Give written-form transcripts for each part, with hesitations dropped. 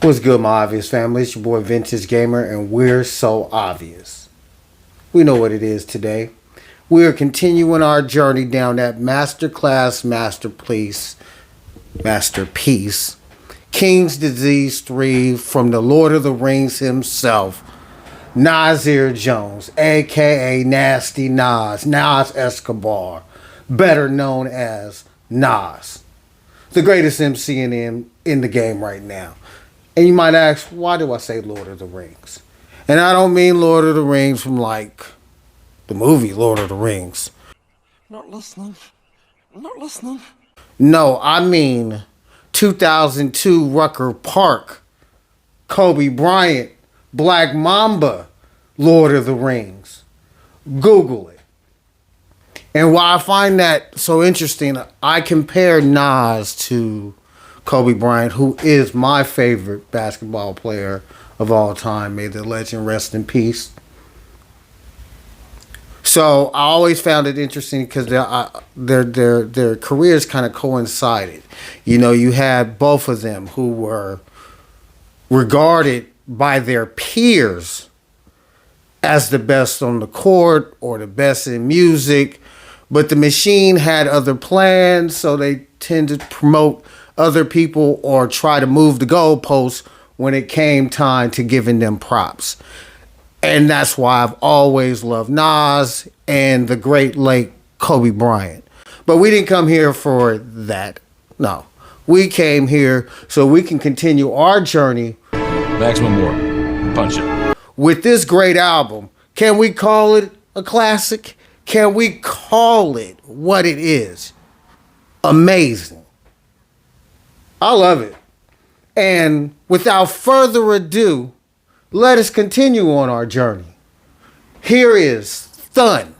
What's good, my obvious family? It's your boy Vintage Gamer, and we're so obvious. We know what it is today. We are continuing our journey down that masterpiece, King's Disease 3 from the Lord of the Rings himself, Nasir Jones, aka Nasty Nas Escobar, better known as Nas, the greatest MC in the game right now. And you might ask, why do I say Lord of the Rings? And I don't mean Lord of the Rings from like the movie Lord of the Rings. Not listening. Not listening. No, I mean 2002 Rucker Park, Kobe Bryant, Black Mamba, Lord of the Rings. Google it. And why I find that so interesting, I compare Nas to Kobe Bryant, who is my favorite basketball player of all time. May the legend rest in peace. So I always found it interesting because their careers kind of coincided. You know, you had both of them who were regarded by their peers as the best on the court or the best in music, but the machine had other plans, so they tend to promote other people or try to move the goalposts when it came time to giving them props. And that's why I've always loved Nas and the great late Kobe Bryant. But we didn't come here for that. No. We came here so we can continue our journey. Maximum more. Punch it. With this great album. Can we call it a classic? Can we call it what it is? Amazing. I love it. And without further ado, let us continue on our journey. Here is Thun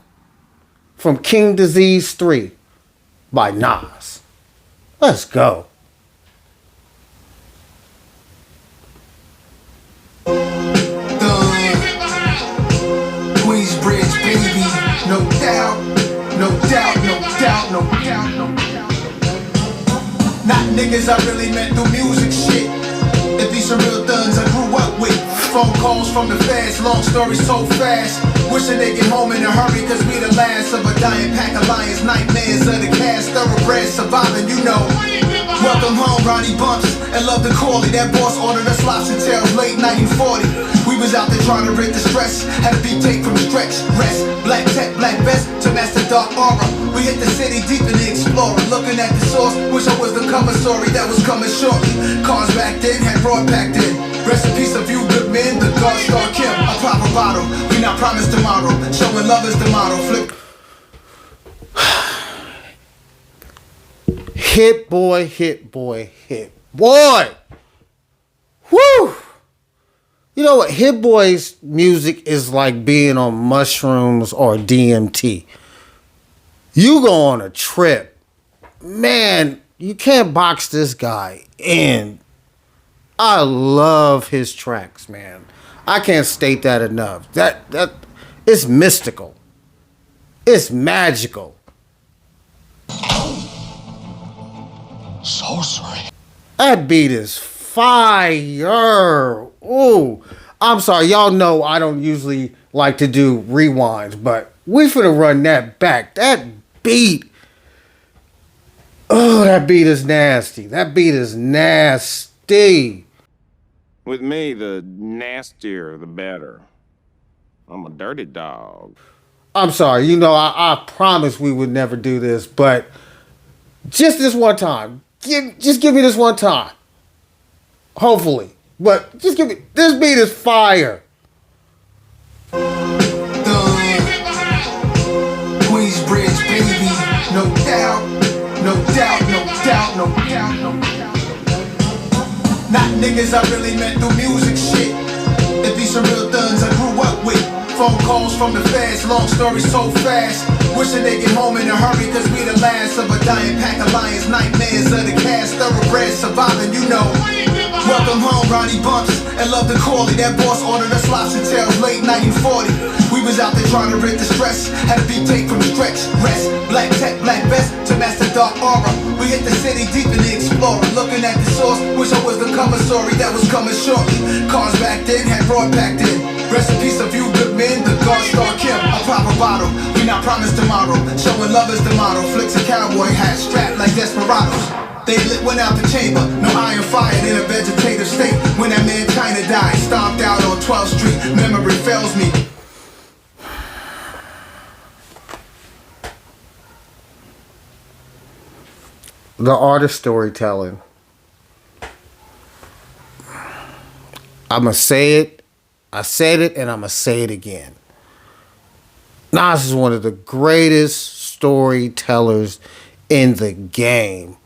from King Disease 3 by Nas. Let's go. Queensbridge, baby, no doubt, no doubt, no doubt, no doubt, no doubt. Not niggas I really met through music shit. It be some real thuns I grew up with. Phone calls from the feds, long story so fast. Wishing they get home in a hurry, cause we the last of a dying pack of lions. Nightmares of the cast, thoroughbred surviving, you know. Welcome home, Ronnie Bumps, and love the Corley. That boss ordered us lobster tails late night in 40. We was out there trying to rid the stress. Had a beat take from stretch, rest. Black tech, black vest to master dark aura. We hit the city deep in the explorer. Looking at the source, wish I was the cover story that was coming shortly. Cars back then had broad packed in. Rest in peace of you good men, the God Star Kim. A proper bottle, we not promised tomorrow. Showing love is the motto. Flip. Hit boy, hit boy, hit boy. Woo! You know what? Hit Boy's music is like being on mushrooms or DMT. You go on a trip. Man, you can't box this guy in. I love his tracks, man. I can't state that enough. That it's mystical. It's magical. Sorcery. That beat is fire. Ooh. I'm sorry. Y'all know I don't usually like to do rewinds, but we finna run that back. That beat. Oh, that beat is nasty. That beat is nasty. With me, the nastier, the better. I'm a dirty dog. I'm sorry. You know, I promised we would never do this, but just this one time. Just give me this one time. Hopefully. But just give me... This beat is fire. Queensbridge, baby, no doubt, no doubt, no doubt, no doubt, no doubt. Not niggas I really met through music shit. It be some real thuns I grew up with. Phone calls from the feds, long story so fast. Wishing they get home in a hurry, cause we the last of a dying pack of lions. Nightmares of the cast, thoroughbred surviving, you know. Welcome home, Ronnie Bumps, and love the Corley. That boss ordered us lobster tails late night in 40. We was out there trying to rid the stress. Had a beat take from stretch, rest. Black tech, black vest to master dark aura. We hit the city deep in the explorer. Looking at the source, wish I was the cover story that was coming shortly. Cars back then had broad packed in. Rest in peace, a few good men, the God Star Kim. A proper bottle, we not promised tomorrow. Showing love is the motto. Flicks a cowboy hat strapped like desperados. They lit one out the chamber, no iron fired in a vegetative state. When that man China died, stomped out on 12th Street. Memory fails me. The art of storytelling. I'ma say it. I said it and I'ma say it again. Nas is one of the greatest storytellers in the game.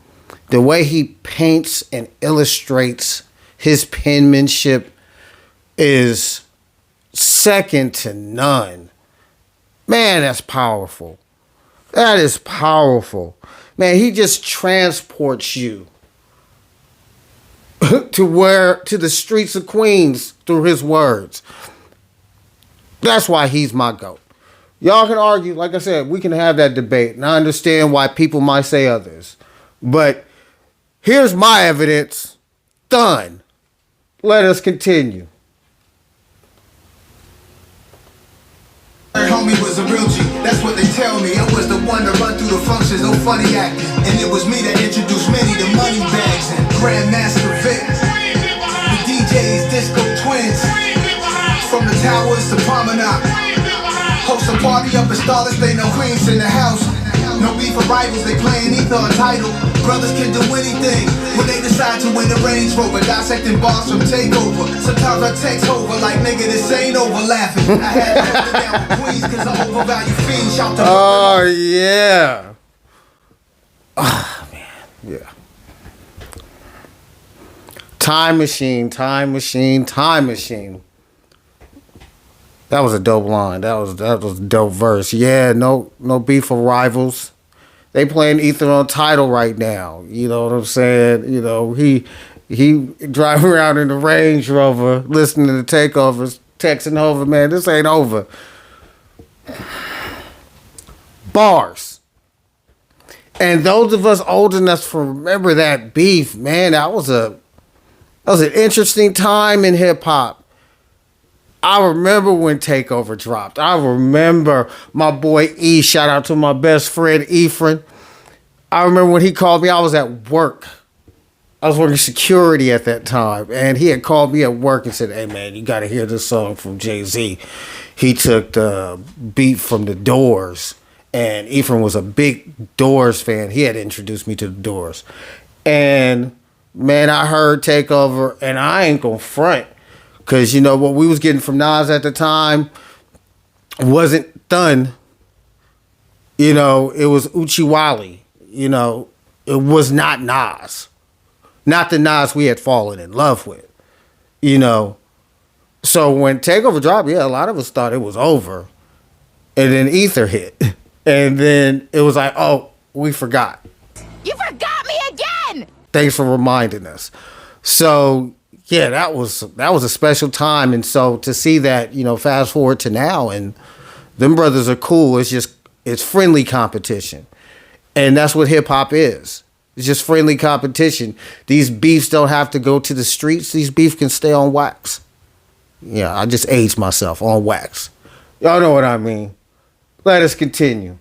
The way he paints and illustrates his penmanship is second to none. Man, that's powerful. That is powerful. Man, he just transports you to the streets of Queens through his words. That's why he's my GOAT. Y'all can argue, like I said, we can have that debate, and I understand why people might say others. But here's my evidence. Done. Let us continue. Homie was a real G, that's what they tell me. I was the one to run through the functions, no funny acting. And it was me that introduced many to money bags and Grandmaster Vic. The DJs, Disco Twins. From the towers to Promenade. Host a party up in Starlets, they know Queens in the house. No beef for rivals, they playing either a title. Brothers can do anything when they decide to win the Range Rover. Dissecting bars from Takeover. Sometimes I text over like, nigga, this ain't over laughing. I had to hold it down for Queens cause I overvalue fiends. Shout to Oh, yeah. Oh, man. Yeah. Time machine, time machine, time machine. That was a dope line. That was a dope verse. Yeah, no beef for rivals. They playing Ether on Tidal right now. You know what I'm saying? You know, he driving around in the Range Rover, listening to Takeovers, texting over, man, this ain't over. Bars. And those of us old enough to remember that beef, man, that was an interesting time in hip hop. I remember when Takeover dropped. I remember my boy E, shout out to my best friend Ephraim. I remember when he called me, I was at work. I was working security at that time. And he had called me at work and said, hey man, you gotta hear this song from Jay-Z. He took the beat from the Doors. And Ephraim was a big Doors fan. He had introduced me to the Doors. And man, I heard Takeover and I ain't gonna front. Because, you know, what we was getting from Nas at the time wasn't done. You know, it was Uchiwali. You know, it was not Nas. Not the Nas we had fallen in love with. You know. So when Takeover dropped, yeah, a lot of us thought it was over. And then Ether hit. And then it was like, oh, we forgot. You forgot me again! Thanks for reminding us. So... yeah, that was a special time. And so to see that, you know, fast forward to now and them brothers are cool. It's friendly competition. And that's what hip hop is. It's just friendly competition. These beefs don't have to go to the streets. These beef can stay on wax. Yeah, I just aged myself on wax. Y'all know what I mean. Let us continue.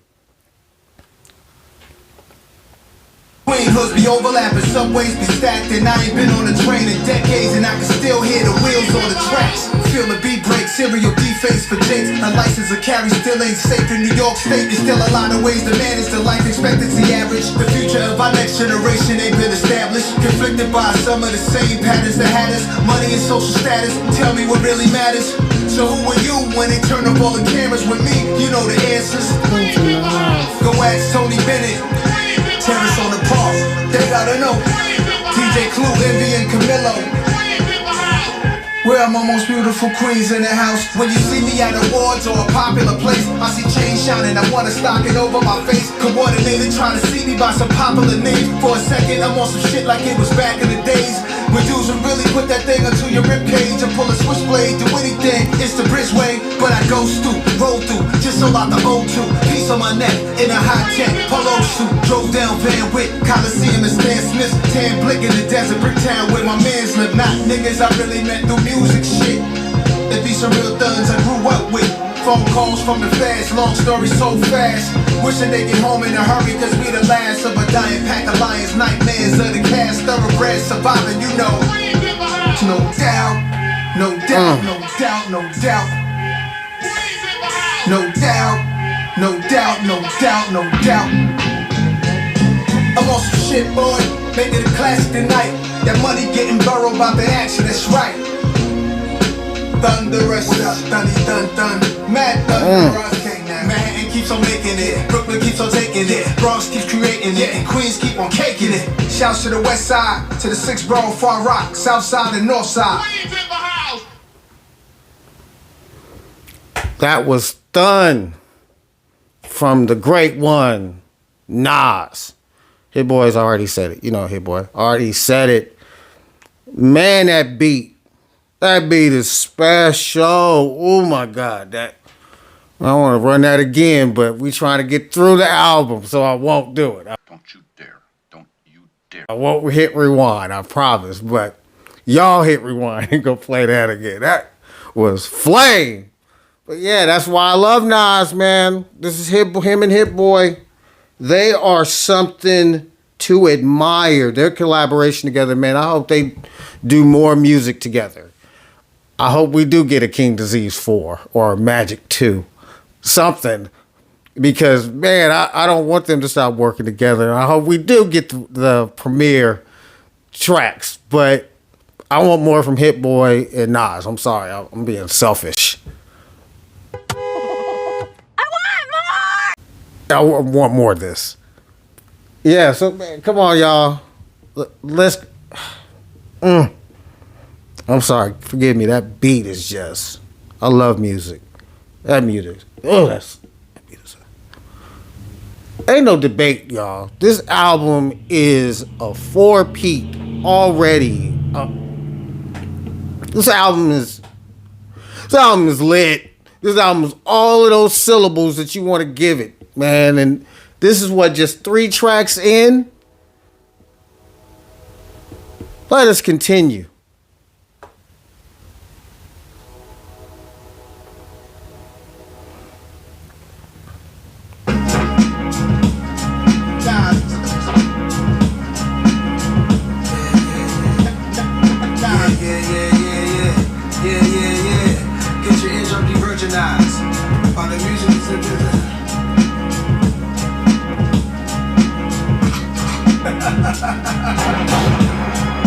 Queen hoods be overlapping, subways be stacked, and I ain't been on a train in decades, and I can still hear the wheels on the tracks. Feel the beat break, serial defaced for jakes. A license to carry still ain't safe in New York State. There's still a lot of ways to manage the life expectancy average. The future of our next generation ain't been established. Conflicted by some of the same patterns that had us. Money and social status, tell me what really matters. So who are you when they turn up all the cameras with me? You know the answers. Go ask Tony Bennett. Terrace on the park, they gotta know. DJ Clue, Envy, and Camilo. Where are my most beautiful queens in the house? When you see me at awards or a popular place, I see chains shining, I wanna stock it over my face. Coordinated, trying to see me by some popular names. For a second, I'm on some shit like it was back in the days. When dudes would really put that thing onto your ribcage and pull a switchblade, do anything, it's the Bridgeway. But I go stoop, roll sold out the O2. Piece on my neck in a high tech polo suit. Drove down Van Wick, Coliseum and Stan Smith. Tan Blick in the desert, Bricktown where my mans live. Not niggas I really met through music shit. There be some real thugs I grew up with. Phone calls from the fast, long story so fast. Wishing they get home in a hurry, cause we the last of a dying pack of lions. Nightmares of the cast, thoroughbred surviving, you know. No doubt, no doubt, no doubt, no doubt. No doubt, no doubt, no doubt, no doubt. I'm on some shit, boy, make it a classic tonight. That money getting borrowed by the action, that's right. Thunderous, what up, Thundy, dun, dun. Mad thunderous, Manhattan keeps on making it, Brooklyn keeps on taking it, Bronx keeps creating it, and Queens keep on caking it. Shouts to the west side, to the 6th borough, Far Rock, south side and north side. That was Thun from the great one, Nas. Hit Boy's already said it. You know Hit Boy. Already said it. Man, that beat is special. Oh my God. I don't want to run that again, but we trying to get through the album, so I won't do it. Don't you dare. Don't you dare. I won't hit rewind, I promise. But y'all hit rewind and go play that again. That was flame. But yeah, that's why I love Nas, man. This is him and Hit Boy. They are something to admire. Their collaboration together, man. I hope they do more music together. I hope we do get a King Disease 4 or a Magic 2. Something. Because, man, I don't want them to stop working together. I hope we do get the premiere tracks. But I want more from Hit Boy and Nas. I'm sorry. I'm being selfish. I want more of this. Yeah, so man, come on, y'all. Let's. I'm sorry. Forgive me. That beat is just. I love music. That music. Oh, that music. Ain't no debate, y'all. This album is a 4-peat already. This album is lit. This album is all of those syllables that you want to give it. Man, and this is what, just 3 tracks in? Let us continue. Get your eardrum de-virginized. All the music is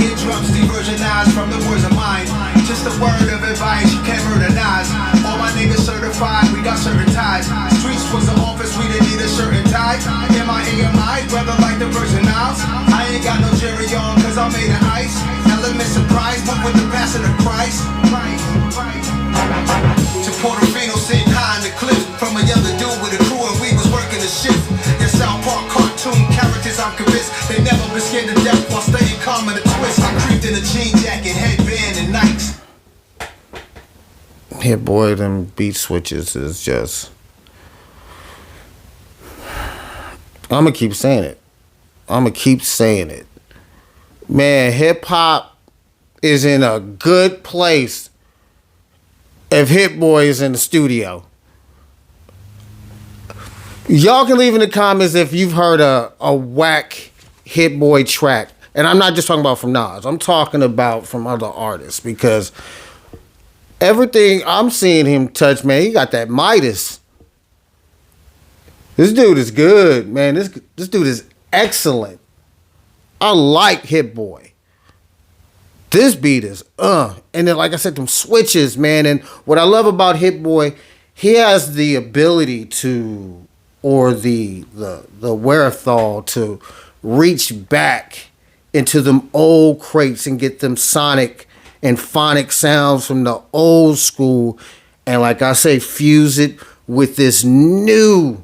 Eardrums de-virginized from the words of mine. Just a word of advice, you can't murderize. All my niggas certified, we got certain ties. Streets was the office, we didn't need a shirt and tie. M.I.A.M.I, brother like the Virgin Isles. I ain't got no jerry on, cause I'm made of ice. Element surprise, but with the passing of Christ. To Portofino sitting high in the cliff. From a younger dude with a crew and we was working the shift. In South Park cartoon characters, I'm convinced they never been scared to death while staying calm in a twist. I creeped in a jean jacket, headband, and Nikes. Hit Boy, them beat switches is just. I'm going to keep saying it. Man, hip hop is in a good place if Hit Boy is in the studio. Y'all can leave in the comments if you've heard a whack Hit Boy track. And I'm not just talking about from Nas. I'm talking about from other artists. Because everything I'm seeing him touch, man, he got that Midas. This dude is good, man. This dude is excellent. I like Hit Boy. This beat is, And then, like I said, them switches, man. And what I love about Hit Boy, he has the ability to, or the wherewithal to reach back into them old crates and get them sonic and phonic sounds from the old school. And like I say, fuse it with this new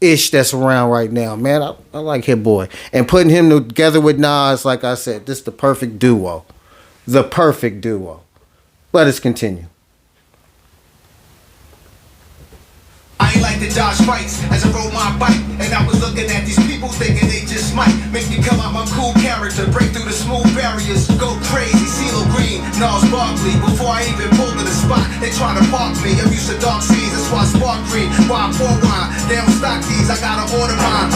ish that's around right now, man. I like Hit Boy. And putting him together with Nas, like I said, this is the perfect duo. The perfect duo. Let us continue. I ain't like had to dodge fights as I rode my bike. And I was looking at these people thinking they just might make me come out my cool character, break through the smooth barriers, go crazy, CeeLo Green, Gnarls Barkley. Before I even pulled to the spot, they try to park me. I'm used to dark scenes, that's why I spark green. Why I pour wine, they don't stock these, I gotta order mine.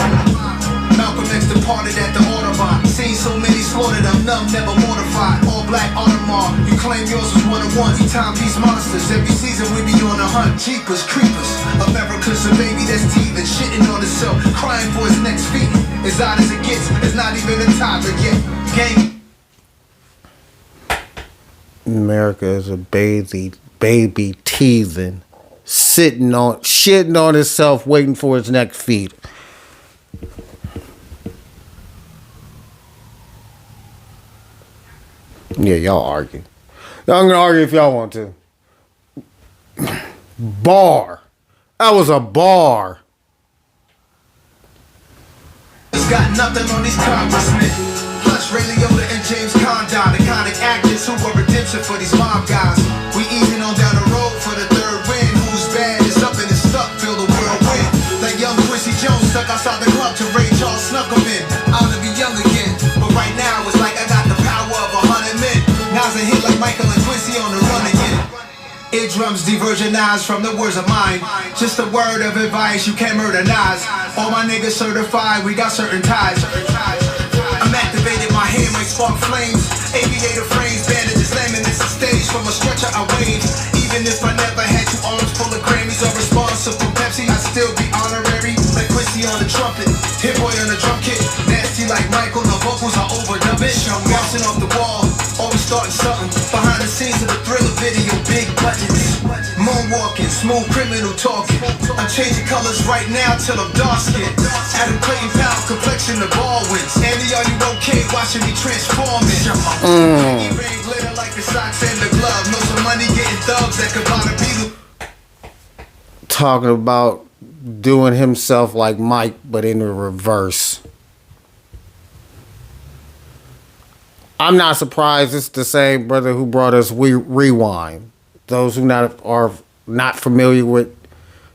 Malcolm X departed at the Audubon. Seen so many slaughtered, I'm numb, never mortified. All black Audemars, you claim yours was one of one. Timepiece monsters, every season we be on the hunt. Jeepers, creepers, America's a baby that's teething, shitting on himself, crying for his next feet. As odd as it gets, it's not even a toddler yet. Game. America is a baby teething, shitting on himself, waiting for his next feed. Yeah, y'all argue. Y'all can argue if y'all want to. Bar. That was a bar. It's got nothing on these congressmen. Plus Ray Liotta and James Condon, iconic actors who were redemption for these mob guys. We easing on down the road for the third win. Who's bad is up and it's stuck, feel the whirlwind. Like young Quincy Jones stuck outside the club to Ray Charles snuck him in. I'll never be young again, but right now it's like I got the power of 100 men. Now's a hit like Michael and Quincy on the run again. Eardrums de-virginized from the words of mine. Just a word of advice, you can't murder Nas. All my niggas certified, we got certain ties. I'm activated, my hand might spark flames. Aviator frames, bandages, laminates the stage. From a stretcher I wave. Even if I never had 2 arms full of Grammys or responsible from Pepsi, I'd still be honorary. Like Quincy on the trumpet, Hit Boy on the drum kit. Nasty like Michael, the vocals are overdub it. I'm bouncing off the wall, always starting something. Behind the scenes of the Thriller video, big budgets. Moonwalking, smooth criminal talking. I'm changing colors right now till I'm dark skinned. Adam Clayton pound complexion the Baldwins. Andy, are you okay watching me transforming? Rain glitter like the socks and the glove. Know some money getting thugs that could buy the Beatles. Talking about doing himself like Mike, but in the reverse. I'm not surprised. It's the same brother who brought us Rewind. Those who are not familiar with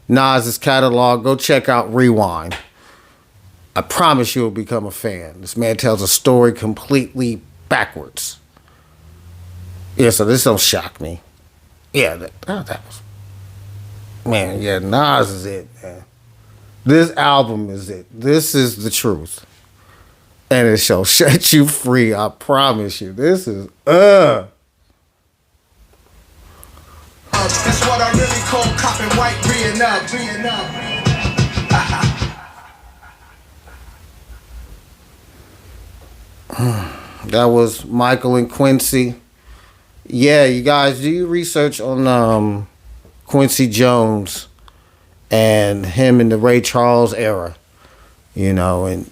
Nas's catalog, go check out Rewind. I promise you'll become a fan. This man tells a story completely backwards. Yeah, so this don't shock me. Yeah, that was... Man, yeah, Nas is it, man. This album is it. This is the truth. And it shall set you free, I promise you. This is, That's what I really call copping white, reeing up. That was Michael and Quincy. Yeah, you guys, do your research on Quincy Jones and him in the Ray Charles era. You know, and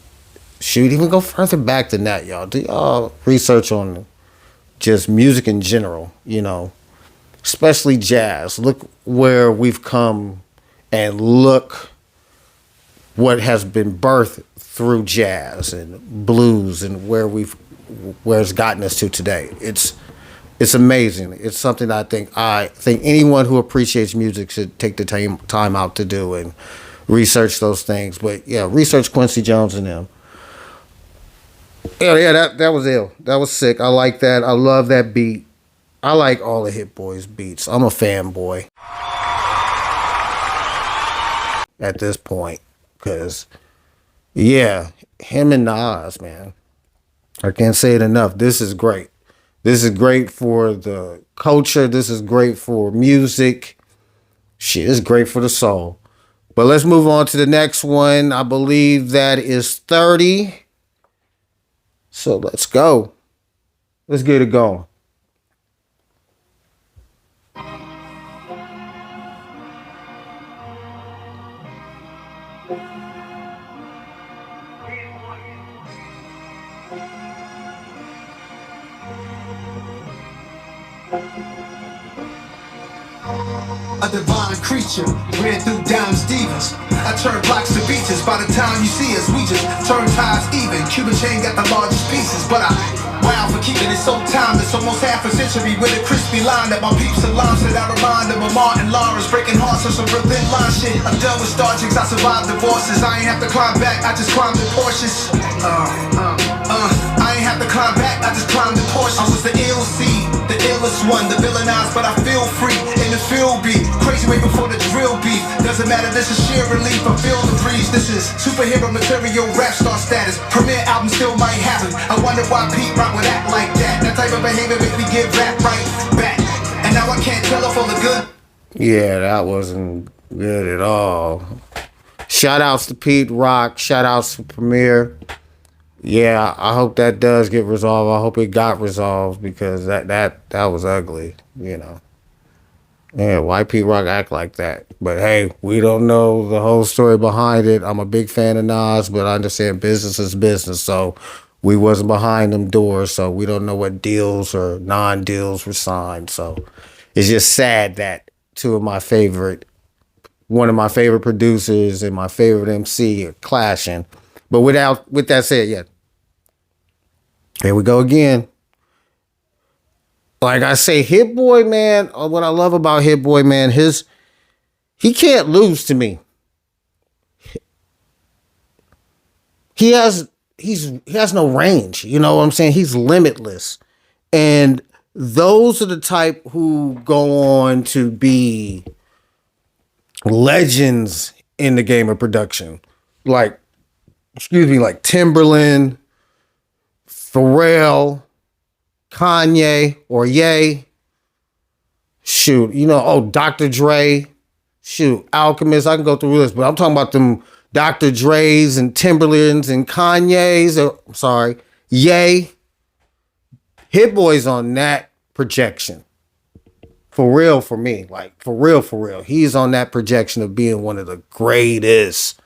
shoot, even go further back than that, y'all. Do y'all research on just music in general, you know, especially jazz. Look where we've come and look what has been birthed through jazz and blues and where it's gotten us to today. It's amazing. It's something I think anyone who appreciates music should take the time out to do and research those things. But yeah, research Quincy Jones and them. Yeah, that was ill. That was sick. I like that. I love that beat. I like all the Hit Boys beats. I'm a fanboy at this point. Because, yeah, him and Nas, man. I can't say it enough. This is great. This is great for the culture. This is great for music. Shit, it's great for the soul. But let's move on to the next one. I believe that is 30. So let's go. Let's get it going. A divine creature ran through Dime Stevens. I turned blocks to beaches. By the time you see us, we just turn ties even. Cuban chain got the largest pieces, but I wow for keeping it so timeless. Almost half a century with a crispy line that my peeps alarm said I remind them of Martin Lawrence breaking hearts on some real thin line shit. I'm done with Star Chicks, I survived divorces. I ain't have to climb back, I just climbed the Porsches. I ain't have to climb back, I just climbed the Porsches. I was the ill seed, the illest one, the villainized, but I feel free in the field beat. Crazy way before the drill beat. Doesn't matter, this is sheer relief. I feel the breeze. This is superhero material, rap star status. Premiere album still might happen. I wonder why Pete Rock would act like that. That type of behavior make me give rap right back. And now I can't tell if all the good. Yeah, that wasn't good at all. Shout outs to Pete Rock. Shout outs to Premier. Yeah, I hope that does get resolved. I hope it got resolved because that was ugly, you know. Yeah, why Pete Rock act like that? But hey, we don't know the whole story behind it. I'm a big fan of Nas, but I understand business is business. So we wasn't behind them doors, so we don't know what deals or non-deals were signed. So it's just sad that one of my favorite producers and my favorite MC are clashing. But with that said, yeah. Here we go again. Like I say, Hit Boy, man, what I love about Hit Boy, man, he can't lose to me. He has no range, you know what I'm saying? He's limitless. And those are the type who go on to be legends in the game of production. Like Timberland, Pharrell, Kanye or Ye. Shoot, Dr. Dre. Shoot, Alchemist. I can go through this, but I'm talking about them Dr. Dre's and Timberlands and Kanye's. Ye. Hit Boy's on that projection. For real, for me. Like, for real. He's on that projection of being one of the greatest.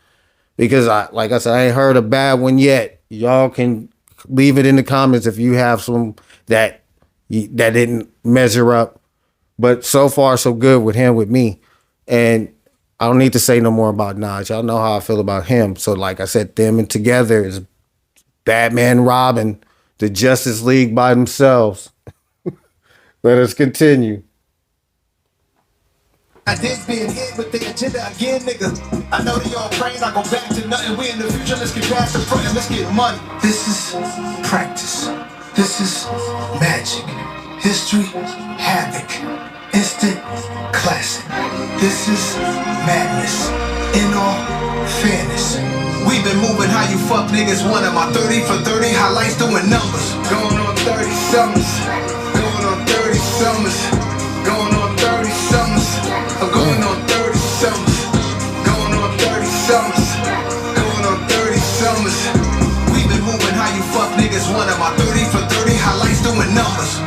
Because, like I said, I ain't heard a bad one yet. Y'all can leave it in the comments if you have some that didn't measure up. But so far, so good with me. And I don't need to say no more about Nas. Y'all know how I feel about him. So like I said, them and together is Batman, Robin, the Justice League by themselves. Let us continue. I did being hit with the agenda again, nigga. I know they all praying, I go back to nothing. We in the future, let's get past the front and let's get money. This is practice. This is magic. History, havoc. Instant classic. This is madness. In all fairness. We've been moving how you fuck niggas wanted. My 30 for 30 highlights doing numbers. Going on 30 summers. Going on 30 summers. Going on 30 summers. I'm going on 30 summers. Going on 30 summers. Going on 30 summers. We've been moving how you fuck niggas wanted. My 30 for 30 highlights doing numbers.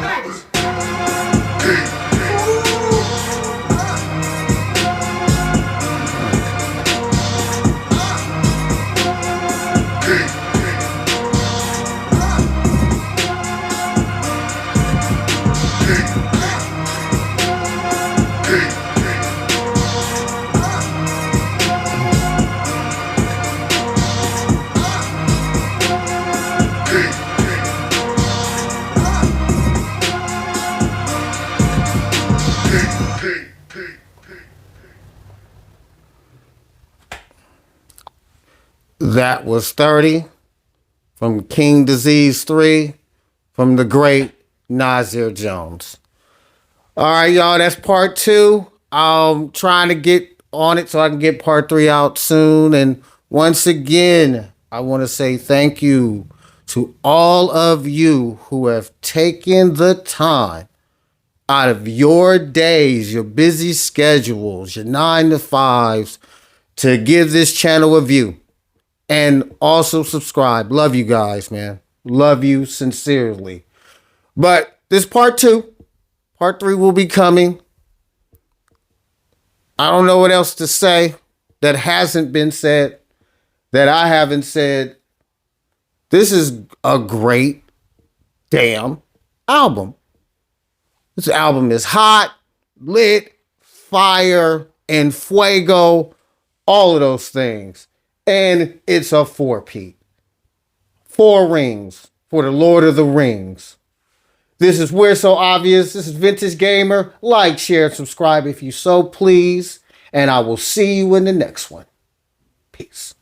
That was 30 from King Disease 3 from the great Nasir Jones. All right, y'all, that's part 2. I'm trying to get on it so I can get part 3 out soon. And once again, I want to say thank you to all of you who have taken the time out of your days, your busy schedules, your 9 to 5s to give this channel a view. And also subscribe. Love you guys, man. Love you sincerely. But this part 2. Part 3 will be coming. I don't know what else to say that hasn't been said, that I haven't said. This is a great damn album. This album is hot, lit, fire and fuego, all of those things. And it's a four-peat. 4 rings for the Lord of the Rings. This is We're So Obvious. This is Vintage Gamer. Like, share, and subscribe if you so please. And I will see you in the next one. Peace.